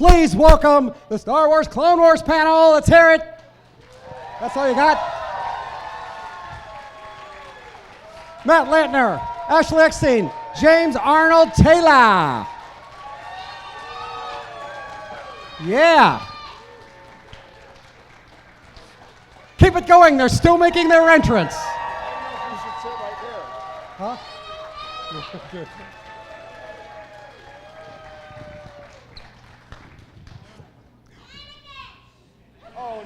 Please welcome the Star Wars Clone Wars panel. Let's hear it. That's all you got? Matt Lanter, Ashley Eckstein, James Arnold Taylor. Yeah. Keep it going. They're still making their entrance. You should sit right there. Huh?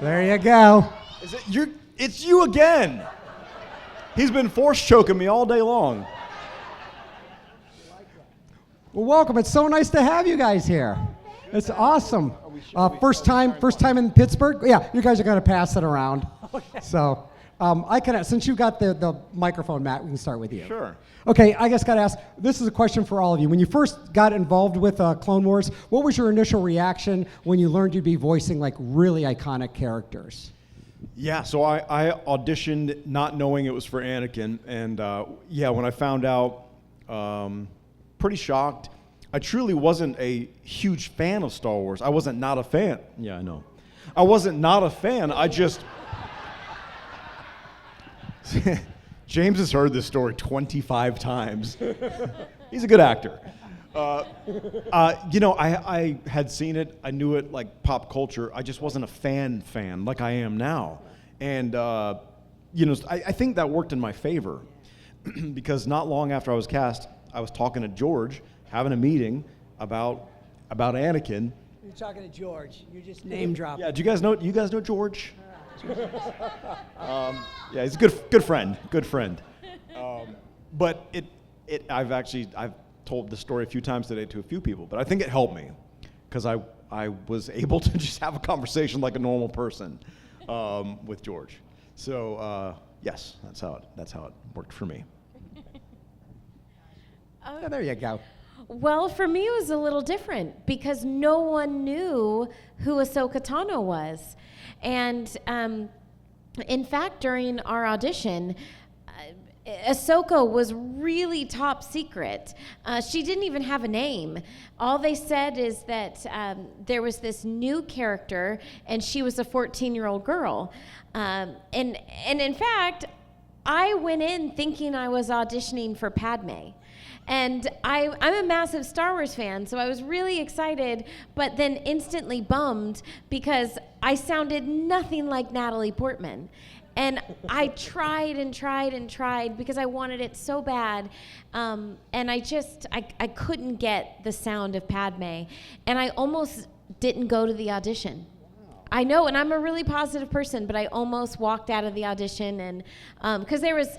There you go. Is it you? It's you again. He's been force choking me all day long. Well, welcome. It's so nice to have you guys here. It's awesome. First time in Pittsburgh. Yeah, you guys are going to pass it around. So, I can, since you got the microphone, Matt, we can start with you. Sure. Okay, I just got to ask. This is a question for all of you. When you first got involved with Clone Wars, what was your initial reaction when you learned you'd be voicing like really iconic characters? Yeah, so I auditioned not knowing it was for Anakin, and yeah, when I found out, pretty shocked. I truly wasn't a huge fan of Star Wars. I wasn't not a fan. Yeah, I know. I wasn't not a fan. I just... James has heard this story 25 times. He's a good actor. You know, I had seen it. I knew it like pop culture. I just wasn't a fan like I am now. And, you know, I think that worked in my favor because not long after I was cast, I was talking to George, having a meeting about Anakin. You're talking to George. You're just name dropping. Yeah, do you guys know George? Yeah, he's a good friend. Good friend. But I've told the story a few times today to a few people, but I think it helped me because I was able to just have a conversation like a normal person with George. So yes, that's how it worked for me. Yeah, there you go. Well, for me, it was a little different because no one knew who Ahsoka Tano was. And in fact, during our audition, Ahsoka was really top secret. She didn't even have a name. All they said is that there was this new character, and she was a 14-year-old girl. And in fact, I went in thinking I was auditioning for Padme. And I'm a massive Star Wars fan, so I was really excited, but then instantly bummed because I sounded nothing like Natalie Portman. And I tried and tried and tried because I wanted it so bad. And I couldn't get the sound of Padme. And I almost didn't go to the audition. I know, and I'm a really positive person, but I almost walked out of the audition, and because there was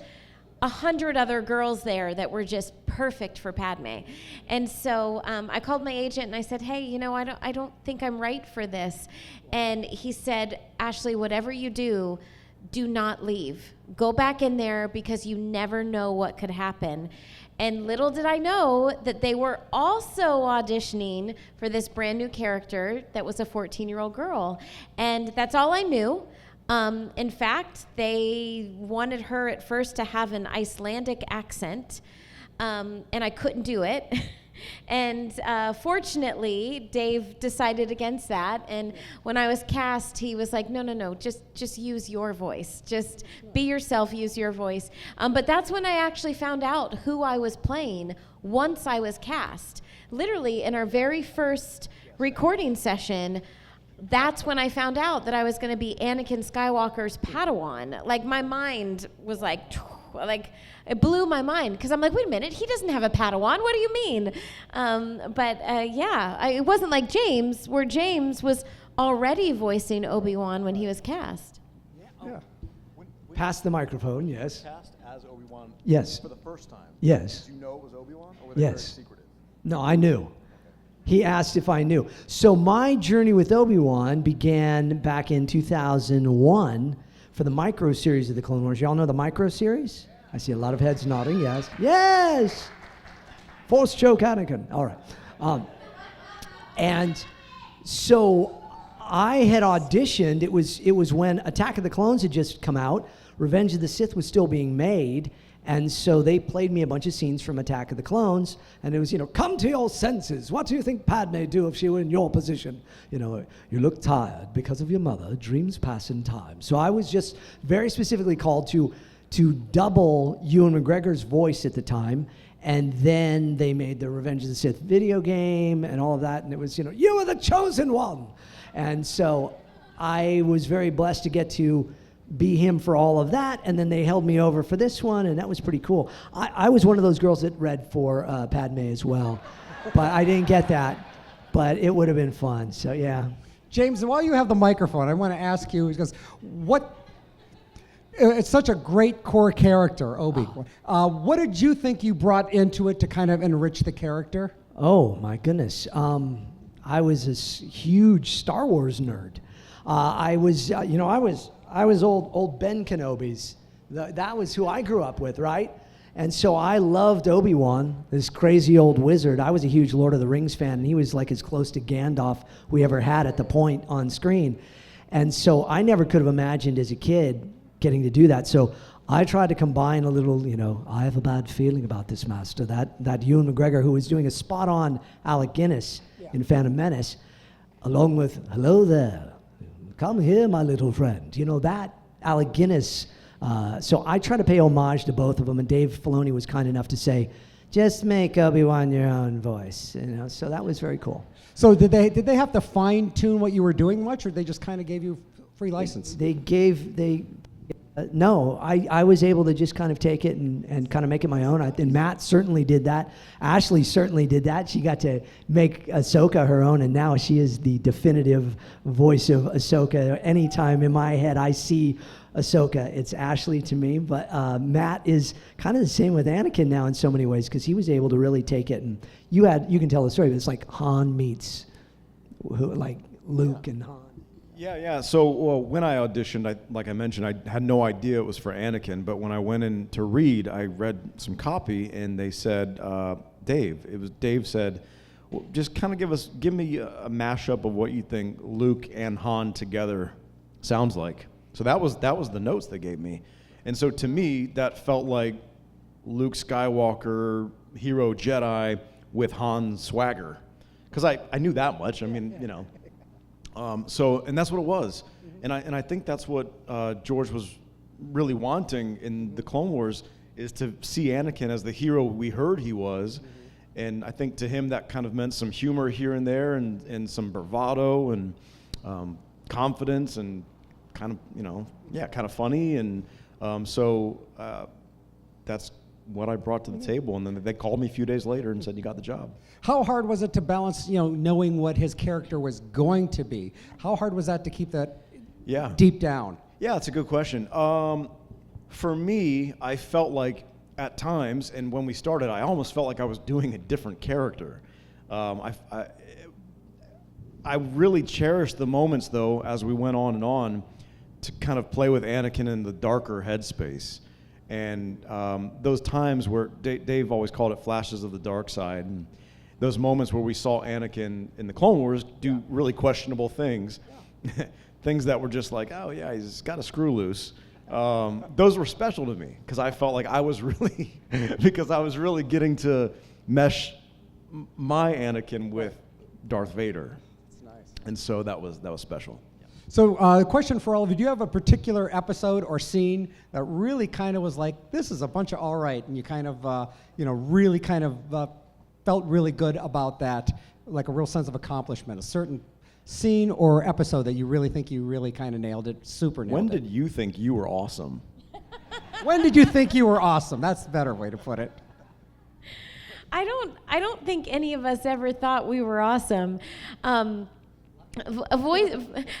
100 other girls there that were just perfect for Padme. And so I called my agent and I said, hey, you know, I don't think I'm right for this. And he said, Ashley, whatever you do not leave. Go back in there because you never know what could happen. And little did I know that they were also auditioning for this brand new character that was a 14-year-old girl. And that's all I knew. In fact, they wanted her at first to have an Icelandic accent, and I couldn't do it. And fortunately, Dave decided against that. And when I was cast, he was like, no, just use your voice. Just be yourself, use your voice. But that's when I actually found out who I was playing once I was cast. Literally, in our very first recording session, that's when I found out that I was going to be Anakin Skywalker's Padawan. Like, my mind was like, it blew my mind because I'm like, wait a minute, he doesn't have a Padawan. What do you mean? Yeah, it wasn't like James, where James was already voicing Obi-Wan when he was cast. Yeah. Pass the microphone, yes. Cast as Obi-Wan. Yes. For the first time. Yes. Did you know it was Obi-Wan, or were they very secretive? No, I knew. He asked if I knew. So my journey with Obi-Wan began back in 2001 for the micro series of the Clone Wars. Y'all know the micro series? I see a lot of heads nodding, yes. Yes! Force choke Anakin. All right. And so I had auditioned. It was when Attack of the Clones had just come out. Revenge of the Sith was still being made. And so they played me a bunch of scenes from Attack of the Clones, and it was, come to your senses. What do you think Padme do if she were in your position? You look tired because of your mother. Dreams pass in time. So I was just very specifically called to double Ewan McGregor's voice at the time, and then they made the Revenge of the Sith video game and all of that, and it was, you were the chosen one. And so I was very blessed to get to be him for all of that, and then they held me over for this one, and that was pretty cool. I was one of those girls that read for Padme as well, but I didn't get that, but it would have been fun, so yeah. James, while you have the microphone, I want to ask you, because it's such a great core character, Obi. What did you think you brought into it to kind of enrich the character? Oh my goodness. I was a huge Star Wars nerd. I was old Ben Kenobi's. That was who I grew up with, right? And so I loved Obi-Wan, this crazy old wizard. I was a huge Lord of the Rings fan, and he was like as close to Gandalf we ever had at the point on screen. And so I never could have imagined as a kid getting to do that. So I tried to combine a little, I have a bad feeling about this, Master. That Ewan McGregor, who was doing a spot-on Alec Guinness in Phantom Menace, along with, hello there, come here, my little friend. That Alec Guinness. So I try to pay homage to both of them, and Dave Filoni was kind enough to say, just make Obi-Wan your own voice. So that was very cool. So did they have to fine-tune what you were doing much, or they just kind of gave you free license? No, I was able to just kind of take it and kind of make it my own. And Matt certainly did that. Ashley certainly did that. She got to make Ahsoka her own, and now she is the definitive voice of Ahsoka. Anytime in my head I see Ahsoka, it's Ashley to me. But Matt is kind of the same with Anakin now in so many ways, because he was able to really take it. And you can tell the story, but it's like Han meets Luke and Han. Yeah. So when I auditioned, like I mentioned, I had no idea it was for Anakin. But when I went in to read, I read some copy, and they said, Dave said, well, just kind of give me a mashup of what you think Luke and Han together sounds like. So that was the notes they gave me, and so to me that felt like Luke Skywalker, hero Jedi with Han swagger, because I knew that much. I mean, So, and that's what it was. And I think that's what George was really wanting in the Clone Wars, is to see Anakin as the hero we heard he was. And I think to him that kind of meant some humor here and there, and some bravado and confidence, and kind of funny. And so that's what I brought to the table. And then they called me a few days later and said, you got the job. How hard was it to balance, knowing what his character was going to be? How hard was that to keep that deep down? Yeah, it's a good question. For me, I felt like at times, and when we started, I almost felt like I was doing a different character. I really cherished the moments, though, as we went on, to kind of play with Anakin in the darker headspace. And those times where Dave always called it flashes of the dark side, and those moments where we saw Anakin in the Clone Wars do really questionable things, things that were just like, oh yeah, he's got a screw loose. Those were special to me, because I felt like I was really getting to mesh my Anakin with Darth Vader. That's nice. And so that was special. So the question for all of you, do you have a particular episode or scene that really kind of was like, this is a bunch of all right, and you kind of, really kind of felt really good about that, like a real sense of accomplishment, a certain scene or episode that you really think you really kind of nailed it, super nailed it? When did you think you were awesome? When did you think you were awesome? That's the better way to put it. I don't think any of us ever thought we were awesome.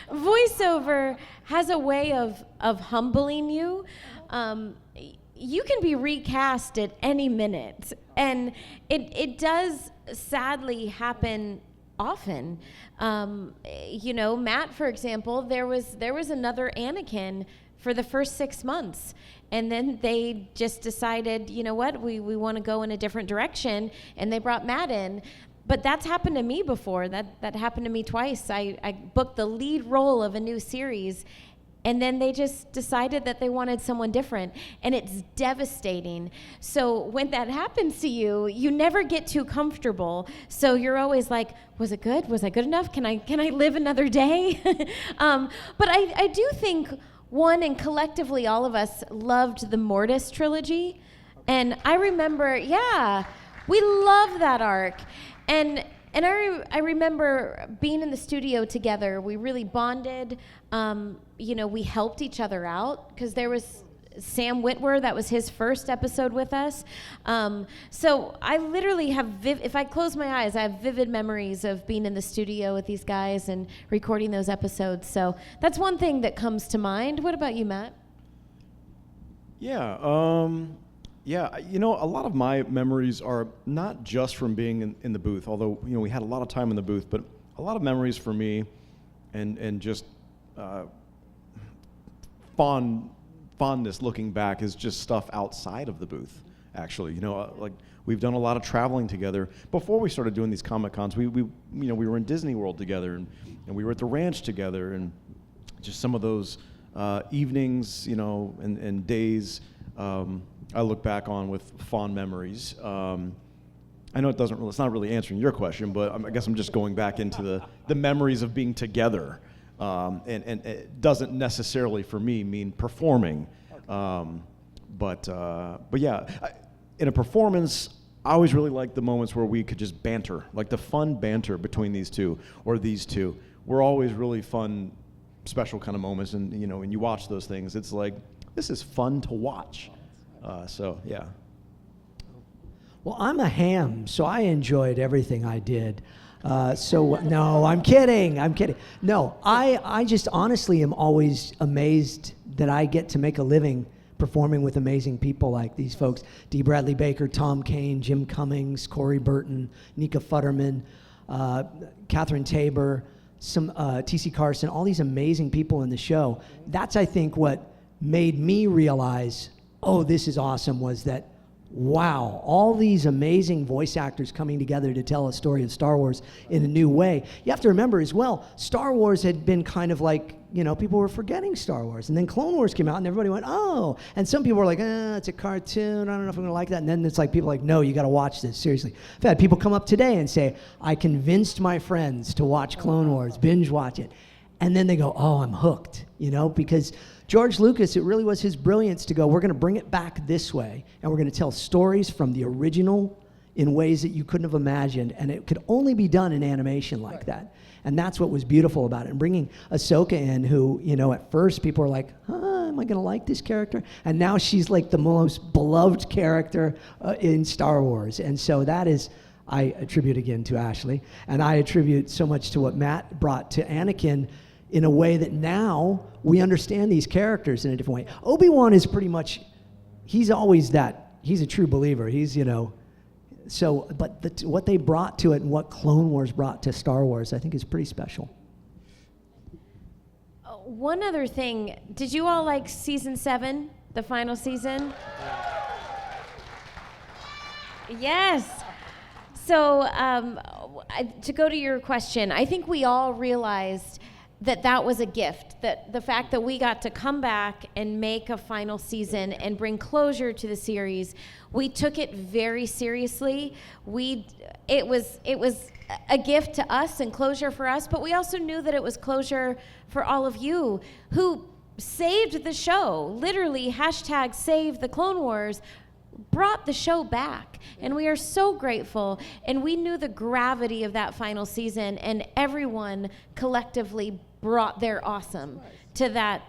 Voiceover has a way of humbling you. You can be recast at any minute, and it does sadly happen often. Matt, for example, there was another Anakin for the first 6 months, and then they just decided, you know what, we want to go in a different direction, and they brought Matt in. But that's happened to me before. That happened to me twice. I booked the lead role of a new series, and then they just decided that they wanted someone different, and it's devastating. So when that happens to you, you never get too comfortable. So you're always like, was it good? Was I good enough? Can I live another day? But I do think and collectively all of us loved the Mortis trilogy. And I remember, we love that arc. And I remember being in the studio together. We really bonded. We helped each other out because there was Sam Witwer. That was his first episode with us. So I literally have, if I close my eyes, I have vivid memories of being in the studio with these guys and recording those episodes. So that's one thing that comes to mind. What about you, Matt? Yeah, a lot of my memories are not just from being in the booth, although, we had a lot of time in the booth, but a lot of memories for me and just fondness looking back is just stuff outside of the booth, actually. Like we've done a lot of traveling together. Before we started doing these Comic-Cons, we were in Disney World together and we were at the ranch together, and just some of those evenings, and days I look back on with fond memories. I know it's not really answering your question, but I guess I'm just going back into the memories of being together. And it doesn't necessarily for me mean performing. But yeah, in a performance, I always really like the moments where we could just banter, like the fun banter between these two or these two. We're always really fun, special kind of moments. And, when you watch those things, it's like, this is fun to watch. So, yeah. Well, I'm a ham, so I enjoyed everything I did. No, I'm kidding. No, I just honestly am always amazed that I get to make a living performing with amazing people like these folks. D. Bradley Baker, Tom Kane, Jim Cummings, Corey Burton, Nika Futterman, Catherine Tabor, some T.C. Carson, all these amazing people in the show. That's, I think, what made me realize, this is awesome, was that, wow, all these amazing voice actors coming together to tell a story of Star Wars in a new way. You have to remember as well, Star Wars had been kind of like, people were forgetting Star Wars. And then Clone Wars came out and everybody went, oh. And some people were like, it's a cartoon. I don't know if I'm going to like that. And then it's like, people are like, no, you got to watch this, seriously. I've had people come up today and say, I convinced my friends to watch Clone Wars, binge watch it. And then they go, I'm hooked, because George Lucas, it really was his brilliance to go, we're going to bring it back this way, and we're going to tell stories from the original in ways that you couldn't have imagined, and it could only be done in animation like that. And that's what was beautiful about it. And bringing Ahsoka in, who, at first people were like, am I going to like this character? And now she's like the most beloved character in Star Wars. And so that is, I attribute again to Ashley, and I attribute so much to what Matt brought to Anakin in a way that now we understand these characters in a different way. Obi-Wan is pretty much, he's always that, he's a true believer. He's, but what they brought to it and what Clone Wars brought to Star Wars, I think is pretty special. One other thing, did you all like season 7, the final season? Yes. So to go to your question, I think we all realized that was a gift, that the fact that we got to come back and make a final season and bring closure to the series, we took it very seriously. It was a gift to us and closure for us, but we also knew that it was closure for all of you who saved the show, literally #save the Clone Wars, brought the show back, and we are so grateful. And we knew the gravity of that final season, and everyone collectively brought their awesome to that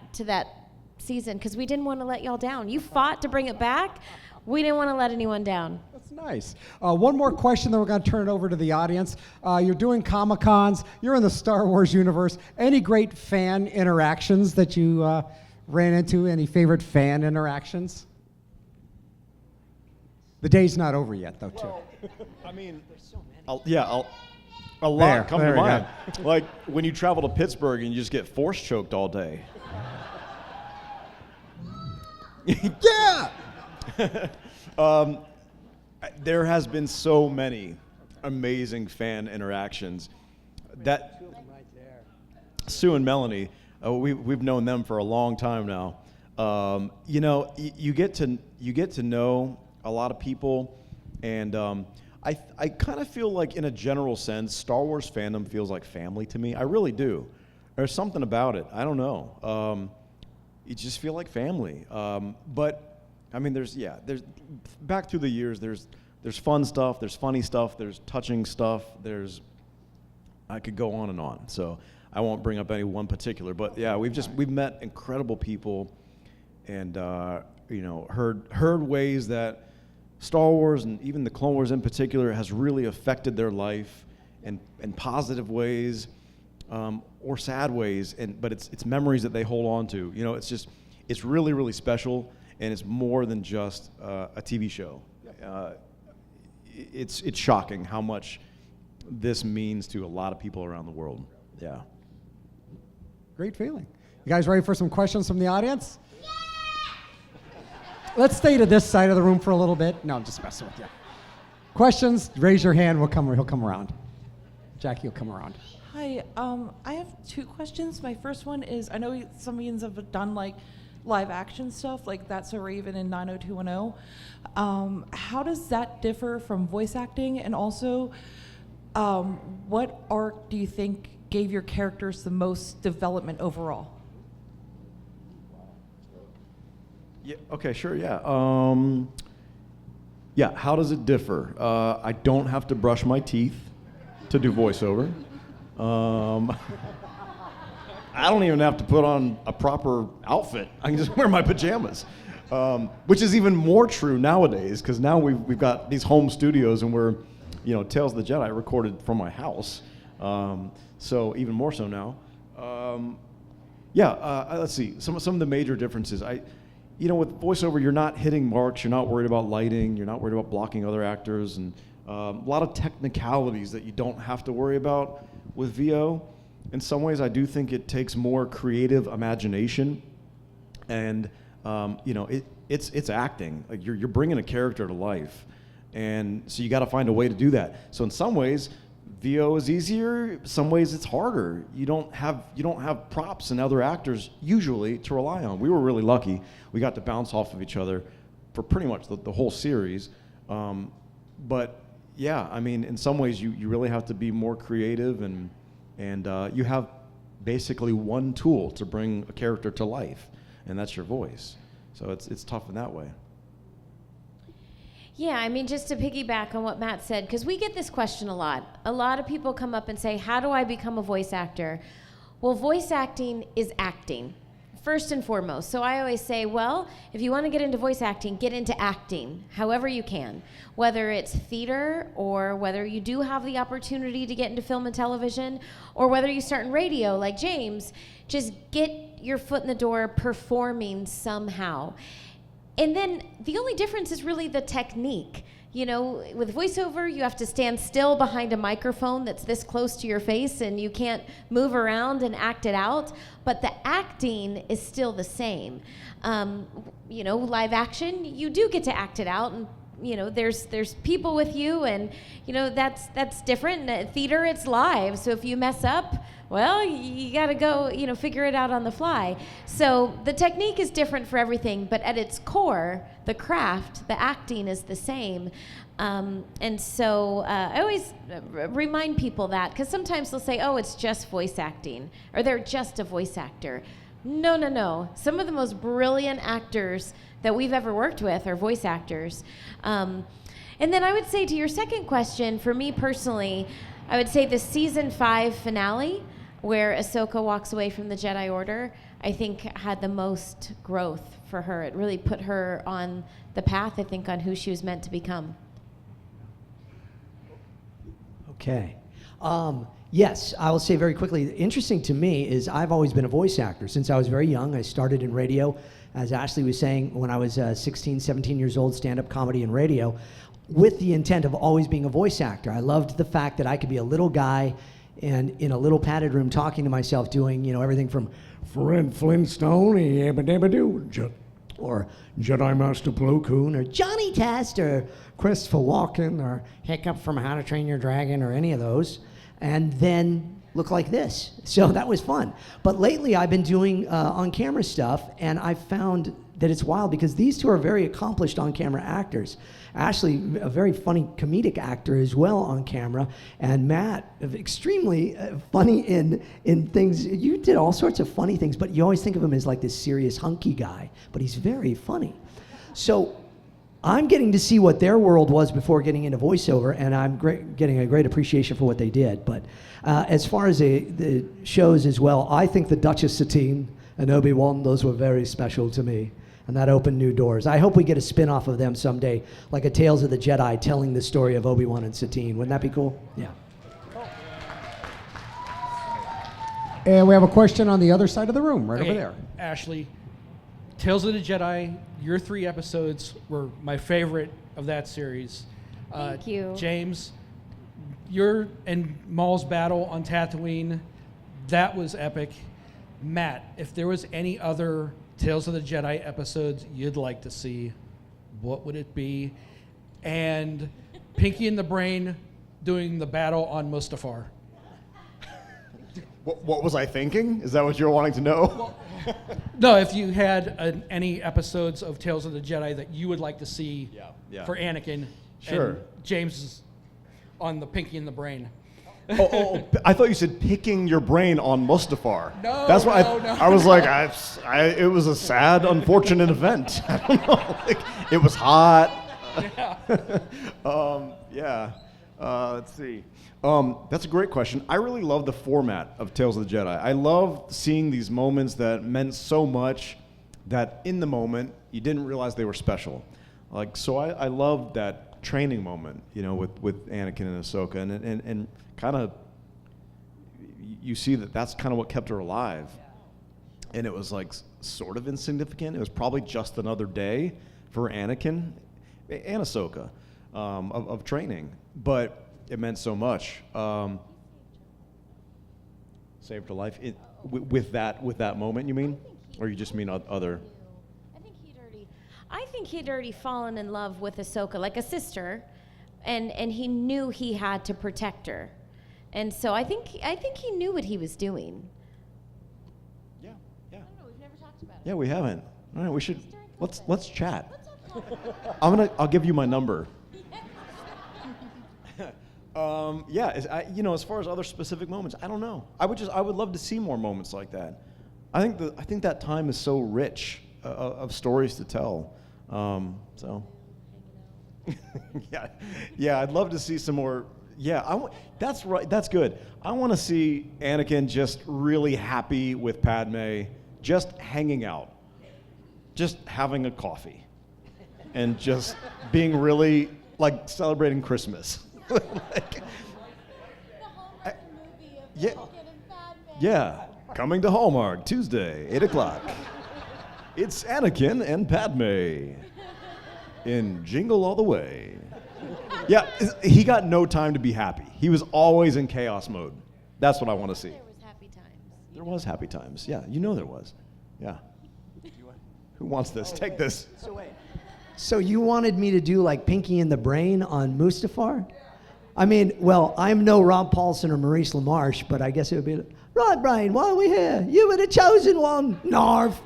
season, because we didn't want to let y'all down. You fought to bring it back. We didn't want to let anyone down. That's nice. One more question, then we're going to turn it over to the audience. You're doing Comic-Cons. You're in the Star Wars universe. Any great fan interactions that you ran into? Any favorite fan interactions? The day's not over yet, though, too. Well, I mean, a lot come to mind. Like when you travel to Pittsburgh and you just get force choked all day. Yeah! There has been so many amazing fan interactions that Sue and Melanie, We've known them for a long time now. You know, you get to know a lot of people, and I kind of feel like, in a general sense, Star Wars fandom feels like family to me. I really do. There's something about it. I don't know. You just feel like family. But I mean, there's back through the years, there's fun stuff, there's funny stuff, there's touching stuff, I could go on and on. So I won't bring up any one particular, but yeah, we've met incredible people, and you know, heard ways that Star Wars, and even the Clone Wars in particular, has really affected their life in positive ways, or sad ways, but it's memories that they hold on to. You know, it's really, really special, and it's more than just a TV show. It's shocking how much this means to a lot of people around the world. Yeah. Great feeling. You guys ready for some questions from the audience? Yeah! Let's stay to this side of the room for a little bit. No, I'm just messing with you. Questions? Raise your hand. He'll come around. Jackie will come around. Hi. I have two questions. My first one is, I know some of you have done like live action stuff, like That's a Raven and 90210. How does that differ from voice acting? And also, what arc do you think gave your characters the most development overall? Yeah. Okay. Sure. Yeah. Yeah. How does it differ? I don't have to brush my teeth to do voiceover. I don't even have to put on a proper outfit. I can just wear my pajamas, which is even more true nowadays, because now we've got these home studios, and we're, you know, Tales of the Jedi recorded from my house, so even more so now. Let's see, some of the major differences. You know, with voiceover, you're not hitting marks, you're not worried about lighting, you're not worried about blocking other actors, and a lot of technicalities that you don't have to worry about with VO. In some ways, I do think it takes more creative imagination, and you know, it's acting. Like you're bringing a character to life, and so you got to find a way to do that. So in some ways, VO is easier. Some ways it's harder. You don't have props and other actors usually to rely on. We were really lucky. We got to bounce off of each other for pretty much the whole series. But yeah, I mean, in some ways, you really have to be more creative, and you have basically one tool to bring a character to life, and that's your voice. So it's tough in that way. Yeah, I mean, just to piggyback on what Matt said, because we get this question a lot. A lot of people come up and say, how do I become a voice actor? Well, voice acting is acting, first and foremost. So I always say, well, if you want to get into voice acting, get into acting, however you can. Whether it's theater, or whether you do have the opportunity to get into film and television, or whether you start in radio like James, just get your foot in the door performing somehow. And then the only difference is really the technique. You know, with voiceover, you have to stand still behind a microphone that's this close to your face, and you can't move around and act it out. But the acting is still the same. You know, live action, you do get to act it out, and you know, there's people with you, and you know, that's different. In theater, it's live, so if you mess up, well, you got to go, you know, figure it out on the fly. So the technique is different for everything, but at its core, the craft, the acting is the same. And so I always remind people that, because sometimes they'll say, oh, it's just voice acting, or they're just a voice actor. No. Some of the most brilliant actors that we've ever worked with are voice actors. And then I would say, to your second question, for me personally, I would say the season 5 finale, where Ahsoka walks away from the Jedi Order, I think had the most growth for her. It really put her on the path, I think, on who she was meant to become. Okay. Yes, I will say very quickly, interesting to me is I've always been a voice actor. Since I was very young, I started in radio, as Ashley was saying, when I was 16, 17 years old, stand-up comedy and radio, with the intent of always being a voice actor. I loved the fact that I could be a little guy and in a little padded room talking to myself, doing, you know, everything from Fred Flintstone, or Jedi Master Plo Koon, or Johnny Test, or Christopher Walken, or Hiccup from How to Train Your Dragon, or any of those. And then look like this. So that was fun. But lately I've been doing on-camera stuff, and I found that it's wild because these two are very accomplished on-camera actors. Ashley, a very funny comedic actor as well on camera, and Matt, extremely funny in things. You did all sorts of funny things, but you always think of him as like this serious hunky guy, but he's very funny. So I'm getting to see what their world was before getting into voiceover, and I'm getting a great appreciation for what they did. But as far as the shows as well, I think the Duchess Satine and Obi-Wan, those were very special to me. And that opened new doors. I hope we get a spin-off of them someday, like a Tales of the Jedi telling the story of Obi-Wan and Satine. Wouldn't that be cool? Yeah. And we have a question on the other side of the room, right over there. Ashley, Tales of the Jedi, your 3 episodes were my favorite of that series. Thank you. James, your and Maul's battle on Tatooine, that was epic. Matt, if there was any other Tales of the Jedi episodes you'd like to see, what would it be? And Pinky and the Brain doing the battle on Mustafar. What was I thinking? Is that what you're wanting to know? Well, no, if you had any episodes of Tales of the Jedi that you would like to see for Anakin. Sure. And James is on the Pinky and the Brain. I thought you said picking your brain on Mustafar. No, that's why no. I was like, it was a sad, unfortunate event. I don't know. Like, it was hot. Yeah. Let's see. That's a great question. I really love the format of Tales of the Jedi. I love seeing these moments that meant so much that in the moment you didn't realize they were special. Like, so I love that training moment, with Anakin and Ahsoka, and kind of you see that's kind of what kept her alive. And it was like sort of insignificant. It was probably just another day for Anakin and Ahsoka of training, but it meant so much. Saved her life with that moment, you mean? Or you just mean other? I think he'd already fallen in love with Ahsoka like a sister, and he knew he had to protect her. And so I think he knew what he was doing. Yeah. I don't know, we've never talked about it. Yeah, we haven't. All right, we should let's chat. I'll give you my number. As far as other specific moments, I don't know. I would love to see more moments like that. I think that time is so rich of stories to tell. I'd love to see some more. Yeah, that's right. That's good. I want to see Anakin just really happy with Padme, just hanging out, just having a coffee, and just being really like celebrating Christmas. Yeah. Coming to Hallmark Tuesday, 8:00. It's Anakin and Padme in Jingle All the Way. Yeah, he got no time to be happy. He was always in chaos mode. That's what I want to see. There was happy times. There was happy times. Yeah, there was. Yeah. Who wants this? Take this. So you wanted me to do like Pinky and the Brain on Mustafar? I mean, well, I'm no Rob Paulson or Maurice LaMarche, but I guess it would be, right, Brain, why are we here? You were the chosen one. Narf.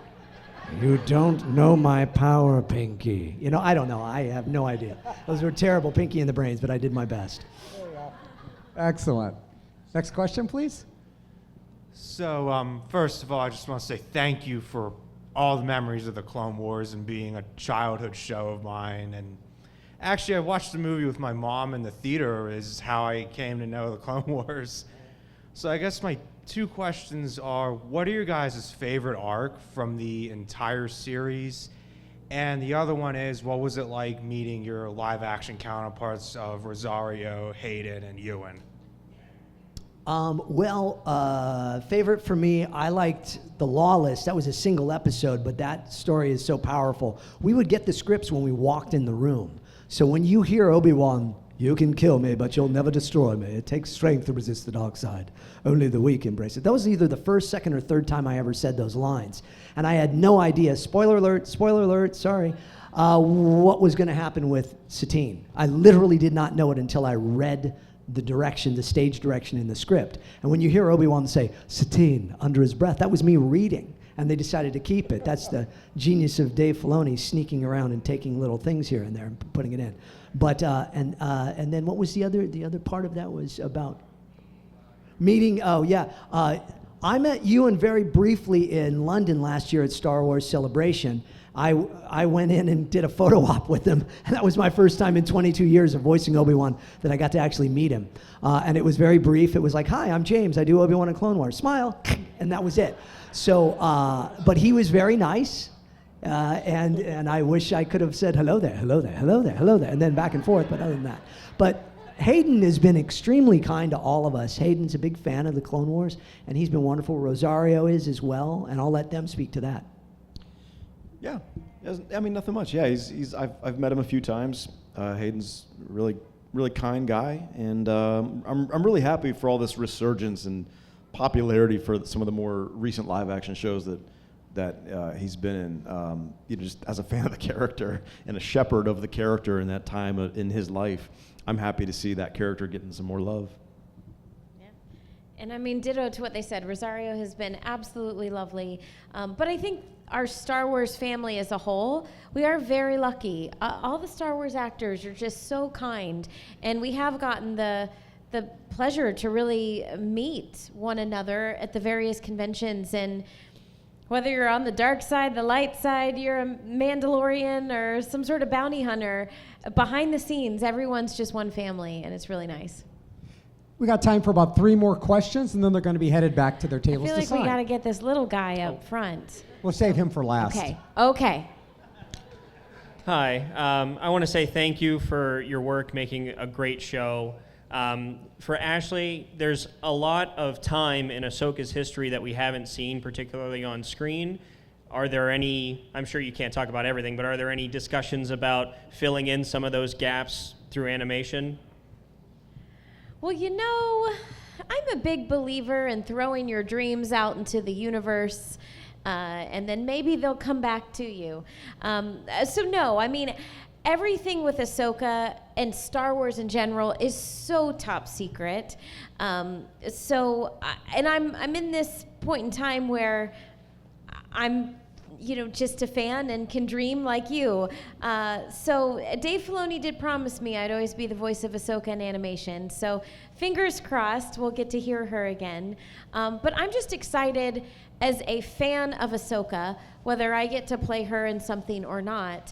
You don't know my power, Pinky. I don't know. I have no idea. Those were terrible Pinky and the Brains, but I did my best. Excellent. Next question, please. So, first of all, I just want to say thank you for all the memories of the Clone Wars and being a childhood show of mine. And actually, I watched the movie with my mom in the theater is how I came to know the Clone Wars. So I guess my 2 questions are, what are your guys' favorite arc from the entire series? And the other one is, what was it like meeting your live-action counterparts of Rosario, Hayden, and Ewan? Favorite for me, I liked The Lawless. That was a single episode, but that story is so powerful. We would get the scripts when we walked in the room. So when you hear Obi-Wan, you can kill me, but you'll never destroy me. It takes strength to resist the dark side. Only the weak embrace it. That was either the first, second, or third time I ever said those lines. And I had no idea, spoiler alert, sorry, what was going to happen with Satine. I literally did not know it until I read the direction, the stage direction in the script. And when you hear Obi-Wan say, Satine, under his breath, that was me reading. And they decided to keep it. That's the genius of Dave Filoni sneaking around and taking little things here and there and putting it in. But, and then what was the other part of that was about meeting, oh yeah. I met Ewan very briefly in London last year at Star Wars Celebration. I went in and did a photo op with him, and that was my first time in 22 years of voicing Obi-Wan that I got to actually meet him. And it was very brief. It was like, hi, I'm James. I do Obi-Wan in Clone Wars. Smile. And that was it. So, but he was very nice, and I wish I could have said hello there, hello there, hello there, hello there, and then back and forth, but other than that. But Hayden has been extremely kind to all of us. Hayden's a big fan of the Clone Wars, and he's been wonderful. Rosario is as well, and I'll let them speak to that. Yeah, I mean, nothing much. Yeah, I've met him a few times. Hayden's really kind guy, and I'm really happy for all this resurgence and popularity for some of the more recent live action shows that he's been in. Just as a fan of the character and a shepherd of the character in that time in his life, I'm happy to see that character getting some more love. Yeah. And I mean, ditto to what they said. Rosario has been absolutely lovely. But I think our Star Wars family as a whole, we are very lucky. All the Star Wars actors are just so kind. And we have gotten the pleasure to really meet one another at the various conventions. And whether you're on the dark side, the light side, you're a Mandalorian or some sort of bounty hunter, behind the scenes, everyone's just one family, and it's really nice. We got time for about 3 more questions, and then they're going to be headed back to their I tables feel to like sign. we got to get this little guy up front. We'll save him for last. Okay. Hi. I want to say thank you for your work making a great show. For Ashley, there's a lot of time in Ahsoka's history that we haven't seen, particularly on screen. Are there any, I'm sure you can't talk about everything, but are there any discussions about filling in some of those gaps through animation? Well, you know, I'm a big believer in throwing your dreams out into the universe, and then maybe they'll come back to you. So no, I mean, everything with Ahsoka and Star Wars in general is so top secret. And I'm in this point in time where I'm, just a fan and can dream like you. So Dave Filoni did promise me I'd always be the voice of Ahsoka in animation. So fingers crossed we'll get to hear her again. But I'm just excited as a fan of Ahsoka, whether I get to play her in something or not,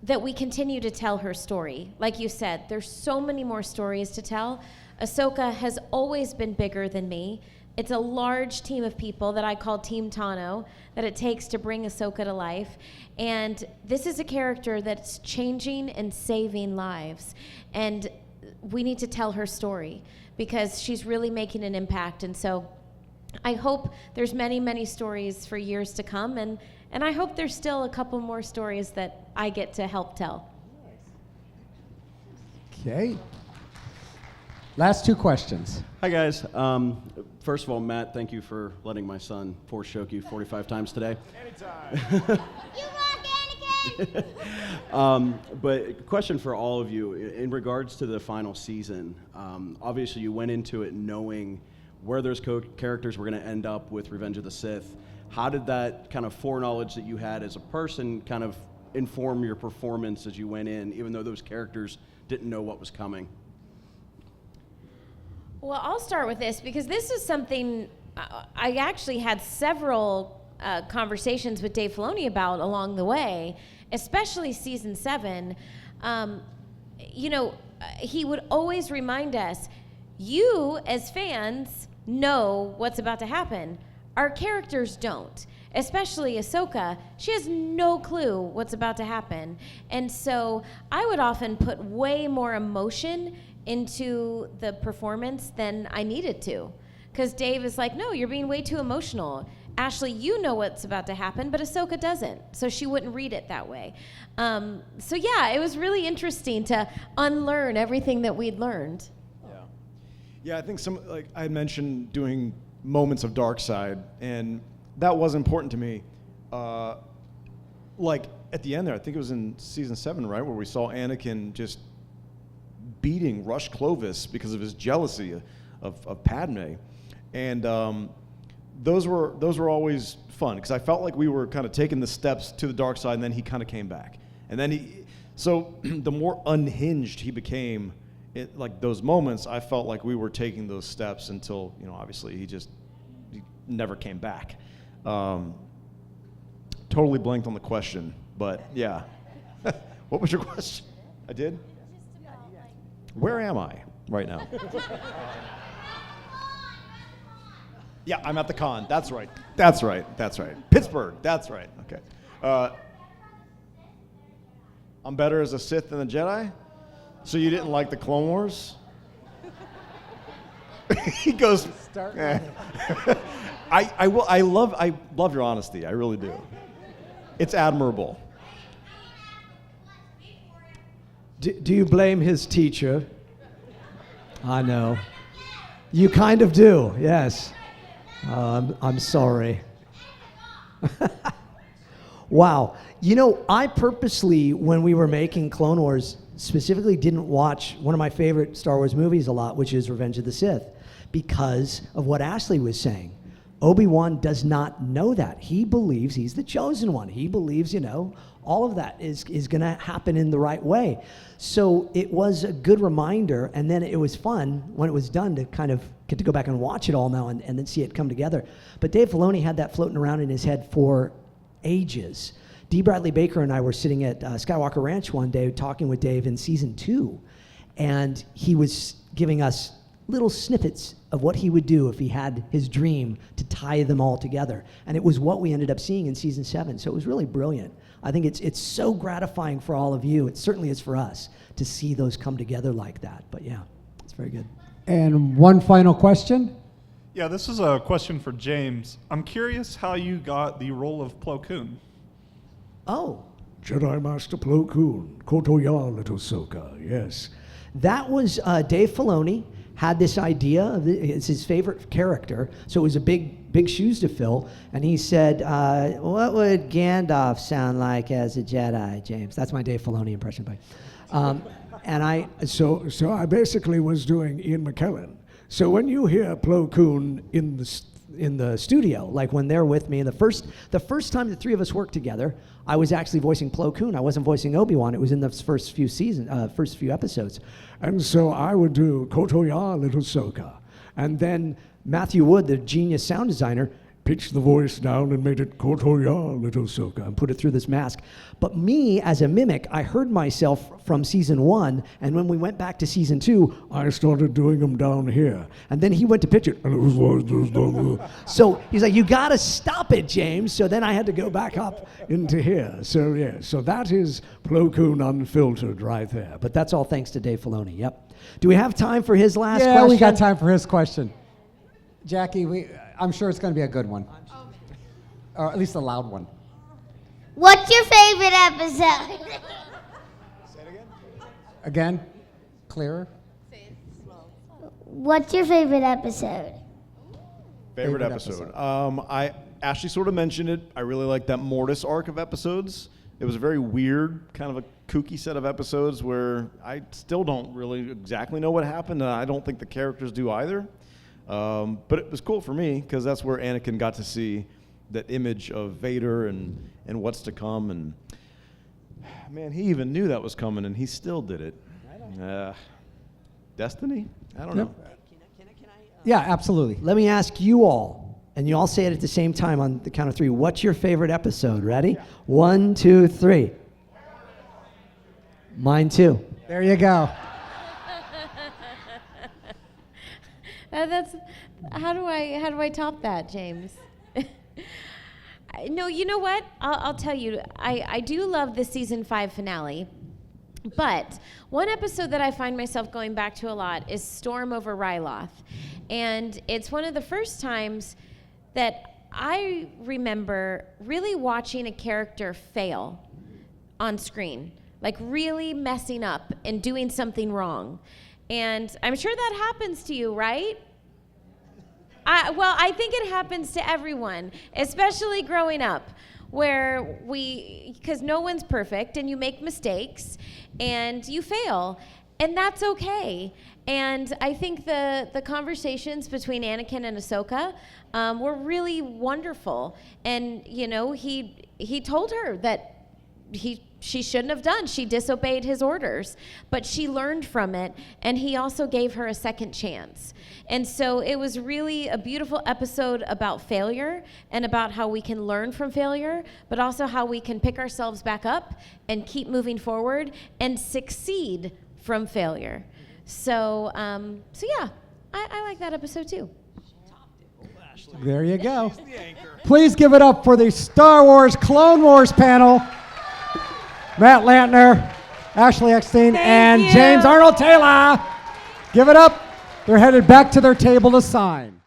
that we continue to tell her story. Like you said, there's so many more stories to tell. Ahsoka has always been bigger than me. It's a large team of people that I call Team Tano that it takes to bring Ahsoka to life. And this is a character that's changing and saving lives. And we need to tell her story because she's really making an impact. And so I hope there's many, many stories for years to come. And I hope there's still a couple more stories that I get to help tell. Okay. Last 2 questions. Hi, guys. First of all, Matt, thank you for letting my son force choke you 45 times today. You rock, Anakin! But question for all of you. In regards to the final season, obviously you went into it knowing where those characters were going to end up with Revenge of the Sith. How did that kind of foreknowledge that you had as a person kind of inform your performance as you went in, even though those characters didn't know what was coming? Well, I'll start with this because this is something I actually had several conversations with Dave Filoni about along the way, especially season 7. He would always remind us, you as fans know what's about to happen. Our characters don't, especially Ahsoka. She has no clue what's about to happen. And so I would often put way more emotion into the performance than I needed to. Because Dave is like, no, you're being way too emotional. Ashley, you know what's about to happen, but Ahsoka doesn't. So she wouldn't read it that way. So yeah, it was really interesting to unlearn everything that we'd learned. Yeah, I think I had mentioned doing moments of dark side, and that was important to me. At the end there, I think it was in season 7, right, where we saw Anakin just beating Rush Clovis because of his jealousy of Padme, and those were always fun because I felt like we were kind of taking the steps to the dark side, and then he kind of came back, and then so the more unhinged he became, like those moments, I felt like we were taking those steps until obviously he never came back. Totally blanked on the question, but yeah. What was your question? I did? Where am I right now? Yeah, I'm at the con. That's right. Pittsburgh. That's right. Okay. I'm better as a Sith than a Jedi? So you didn't like the Clone Wars? He goes, eh. I love your honesty. I really do. It's admirable. Do you blame his teacher? I know. You kind of do, yes. I'm sorry. Wow. I purposely, when we were making Clone Wars, specifically didn't watch one of my favorite Star Wars movies a lot, which is Revenge of the Sith, because of what Ashley was saying. Obi-Wan does not know that. He believes he's the chosen one. He believes, all of that is going to happen in the right way. So it was a good reminder, and then it was fun when it was done to kind of get to go back and watch it all now and then see it come together. But Dave Filoni had that floating around in his head for ages. D. Bradley Baker and I were sitting at Skywalker Ranch one day talking with Dave in season 2, and he was giving us little snippets of what he would do if he had his dream to tie them all together. And it was what we ended up seeing in season 7. So it was really brilliant. I think it's so gratifying for all of you. It certainly is for us to see those come together like that. But yeah, it's very good. And one final question. Yeah, this is a question for James. I'm curious how you got the role of Plo Koon. Oh. Jedi Master Plo Koon, Kotoya Little Soka, yes. That was Dave Filoni had this idea. It's his favorite character, so it was a big shoes to fill. And he said, "What would Gandalf sound like as a Jedi, James?" That's my Dave Filoni impression, by. And I so I basically was doing Ian McKellen. So when you hear Plo Koon in the studio, like when they're with me, and the first time the three of us worked together, I was actually voicing Plo Koon. I wasn't voicing Obi-Wan. It was in the first few episodes. And so I would do Kotoya Little Soka. And then Matthew Wood, the genius sound designer, pitched the voice down and made it Kotoya Little Soka and put it through this mask. But me, as a mimic, I heard myself from season 1, and when we went back to season 2, I started doing them down here. And then he went to pitch it, and it was like, so he's like, "You gotta stop it, James." So then I had to go back up into here. So yeah, so that is Plo Koon unfiltered right there. But that's all thanks to Dave Filoni, yep. Do we have time for his last question? Yeah, we got time for his question. Jackie, I'm sure it's going to be a good one. Or at least a loud one. What's your favorite episode? Say it again. Again? Clearer? What's your favorite episode? Favorite episode. Ashley sort of mentioned it. I really like that Mortis arc of episodes. It was a very weird, kind of a kooky set of episodes where I still don't really exactly know what happened, and I don't think the characters do either. But it was cool for me because that's where Anakin got to see that image of Vader and what's to come. And man, he even knew that was coming, and he still did it. Destiny? I don't know. Yeah, absolutely. Let me ask you all, and you all say it at the same time on the count of 3. What's your favorite episode? Ready? Yeah. 1, 2, 3. Mine too. There you go. That's how do I top that, James? No, you know what? I'll tell you. I do love the season 5 finale, but one episode that I find myself going back to a lot is Storm over Ryloth, and it's one of the first times that I remember really watching a character fail on screen, like really messing up and doing something wrong. And I'm sure that happens to you, right? I think it happens to everyone, especially growing up, because no one's perfect and you make mistakes and you fail. And that's okay. And I think the conversations between Anakin and Ahsoka were really wonderful. And, he told her that she shouldn't have done. She disobeyed his orders, but she learned from it, and he also gave her a second chance. And so it was really a beautiful episode about failure and about how we can learn from failure, but also how we can pick ourselves back up and keep moving forward and succeed from failure. So yeah, I like that episode too. There you go. Please give it up for the Star Wars Clone Wars panel. Matt Lanter, Ashley Eckstein, and James Arnold Taylor. Give it up. They're headed back to their table to sign.